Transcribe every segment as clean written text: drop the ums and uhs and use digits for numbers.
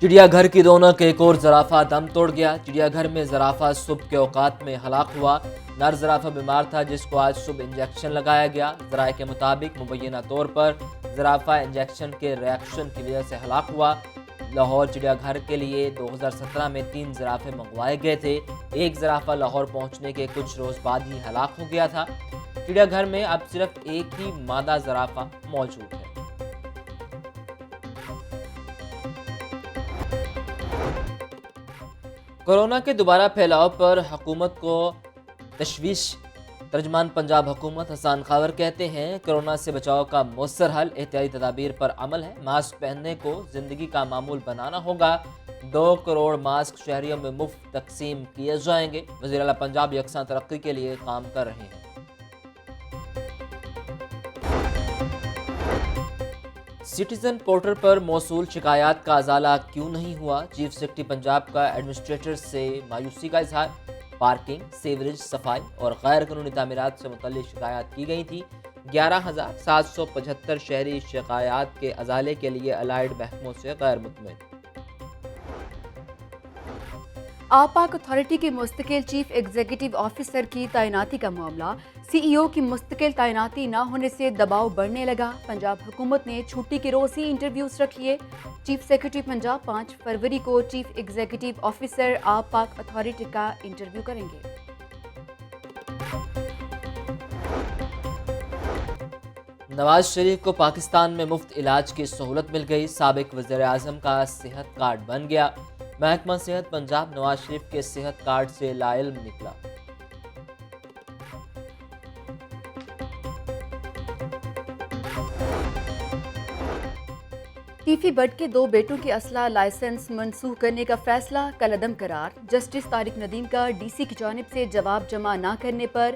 چڑیا گھر کی رونق ایک اور زرافہ دم توڑ گیا۔ چڑیا گھر میں زرافہ صبح کے اوقات میں ہلاک ہوا۔ نر زرافہ بیمار تھا جس کو آج صبح انجیکشن لگایا گیا۔ ذرائع کے مطابق مبینہ طور پر زرافہ انجیکشن کے ری ایکشن کی وجہ سے ہلاک ہوا۔ لاہور چڑیا گھر کے لیے 2017 میں 3 زرافے منگوائے گئے تھے۔ ایک زرافہ لاہور پہنچنے کے کچھ روز بعد ہی ہلاک ہو گیا تھا۔ چڑیا گھر میں اب صرف ایک ہی مادہ زرافہ موجود ہے۔ کورونا کے دوبارہ پھیلاؤ پر حکومت کو تشویش۔ ترجمان پنجاب حکومت حسان خاور کہتے ہیں کورونا سے بچاؤ کا مؤثر حل احتیاطی تدابیر پر عمل ہے۔ ماسک پہننے کو زندگی کا معمول بنانا ہوگا۔ 2 کروڑ ماسک شہریوں میں مفت تقسیم کیے جائیں گے۔ وزیر اعلیٰ پنجاب یکساں ترقی کے لیے کام کر رہے ہیں۔ سٹیزن پورٹل پر موصول شکایات کا ازالہ کیوں نہیں ہوا؟ چیف سیکرٹری پنجاب کا ایڈمنسٹریٹر سے مایوسی کا اظہار۔ پارکنگ، سیوریج، صفائی اور غیر قانونی تعمیرات سے متعلق شکایات کی گئی تھی۔ 11,775 شہری شکایات کے ازالے کے لیے الائیڈ محکموں سے غیر مطمئن۔ آپاک اتھارٹی کے مستقل چیف ایگزیکٹو آفیسر کی تعیناتی کا معاملہ۔ سی ای او کی مستقل تعیناتی نہ ہونے سے دباؤ بڑھنے لگا۔ پنجاب حکومت نے چھٹی کے روز ہی انٹرویوز رکھ لیے۔ چیف سیکرٹری پنجاب 5 فروری کو چیف ایگزیکٹو آفیسر آپاک اتھارٹی کا انٹرویو کریں گے۔ نواز شریف کو پاکستان میں مفت علاج کی سہولت مل گئی۔ سابق وزیر اعظم کا صحت کارڈ بن گیا۔ محکمہ صحت پنجاب نواز شریف کے صحت کارڈ سے لاعلم نکلا۔ ٹیفی بٹ کے 2 بیٹوں کے اسلحہ لائسنس منسوخ کرنے کا فیصلہ کالعدم قرار۔ جسٹس طارق ندیم کا ڈی سی کی جانب سے جواب جمع نہ کرنے پر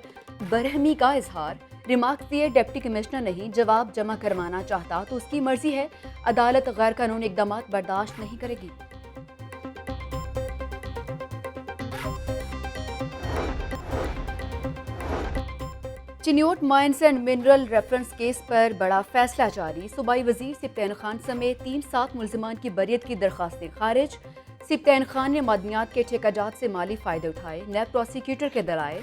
برہمی کا اظہار۔ ریمارکس دیے ڈپٹی کمشنر نہیں جواب جمع کروانا چاہتا تو اس کی مرضی ہے، عدالت غیر قانونی اقدامات برداشت نہیں کرے گی۔ Chiniot mines and mineral reference case پر بڑا فیصلہ جاری۔ صوبائی وزیر سبطین خان سمیت 3 7 ملزمان کی بریت کی درخواستیں خارج۔ سبطین خان نے معدنیات کے ٹھیکہ جات سے مالی فائدے اٹھائے، نیب پروسیکیوٹر کے دلائل۔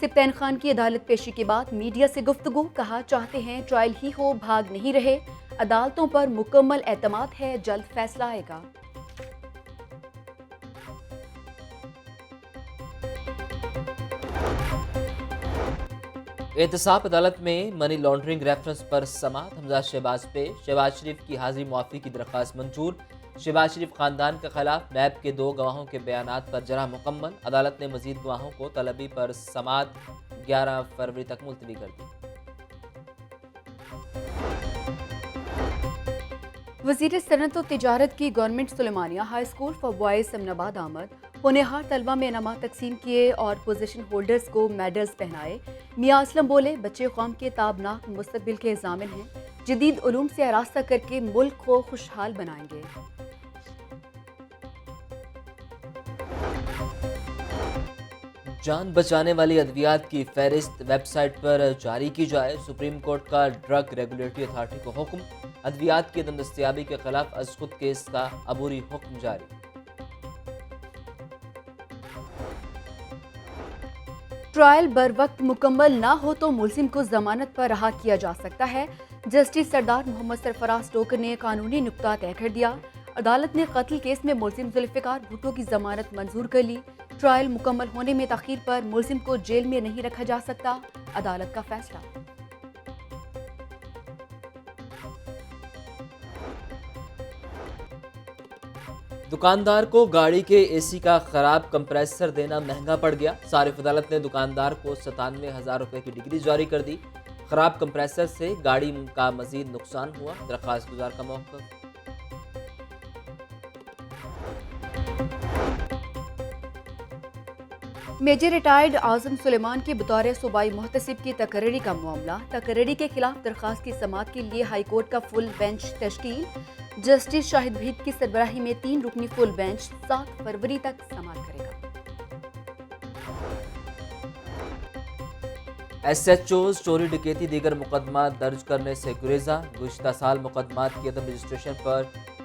سبطین خان کی عدالت پیشی کے بعد میڈیا سے گفتگو، کہا چاہتے ہیں ٹرائل ہی ہو، بھاگ نہیں رہے، عدالتوں پر مکمل اعتماد ہے، جلد فیصلہ آئے گا۔ احتساب عدالت میں منی لانڈرنگ ریفرنس پر سماعت۔ حمزہ شہباز پہ شہباز شریف کی حاضری معافی کی درخواست منظور۔ شہباز شریف خاندان کے خلاف نیب کے 2 گواہوں کے بیانات پر جرح مکمل۔ عدالت نے مزید گواہوں کو طلبی پر سماعت 11 فروری تک ملتوی کر دی۔ وزیر صنعت و تجارت کی government Sulaymaniyah high school for boys امن آباد آمد۔ ہونہار طلبہ میں انعامات تقسیم کیے اور پوزیشن ہولڈرز کو میڈلز پہنائے۔ میاں اسلم بولے بچے قوم کے تابناک مستقبل کے ضامن ہیں، جدید علوم سے آراستہ کر کے ملک کو خوشحال بنائیں گے۔ جان بچانے والی ادویات کی فہرست ویب سائٹ پر جاری کی جائے۔ سپریم کورٹ کا ڈرگ ریگولیٹری اتھارٹی کو حکم۔ ادویات کی عدم دستیابی کے خلاف از خود کیس کا عبوری حکم جاری۔ ٹرائل بروقت مکمل نہ ہو تو ملزم کو ضمانت پر رہا کیا جا سکتا ہے۔ جسٹس سردار محمد سرفراز ٹوکر نے قانونی نکتہ طے کر دیا۔ عدالت نے قتل کیس میں ملزم ذوالفقار بھٹو کی ضمانت منظور کر لی۔ ٹرائل مکمل ہونے میں تاخیر پر ملزم کو جیل میں نہیں رکھا جا سکتا، عدالت کا فیصلہ۔ دکاندار کو گاڑی کے اے سی کا خراب کمپریسر دینا مہنگا پڑ گیا۔ صارف عدالت نے دکاندار کو 97,000 روپے کی ڈگری جاری کر دی۔ خراب کمپریسر سے گاڑی کا مزید نقصان ہوا، درخواست گزار کا موقف۔ میجر ریٹائرڈ اعظم سلیمان کی بطور صوبائی محتسب کی تقرری کا معاملہ۔ تقرری کے خلاف درخواست کی سماعت کے لیے ہائی کورٹ کا فل بینچ تشکیل۔ جسٹس شاہد وحید کی سربراہی میں 3 رکنی فل بینچ 7 فروری تک سماعت کرے گا۔ ایس ایچ اوز چوری ڈکیتی دیگر مقدمات درج کرنے سے گریزاں۔ گزشتہ سال مقدمات کی عدم رجسٹریشن پر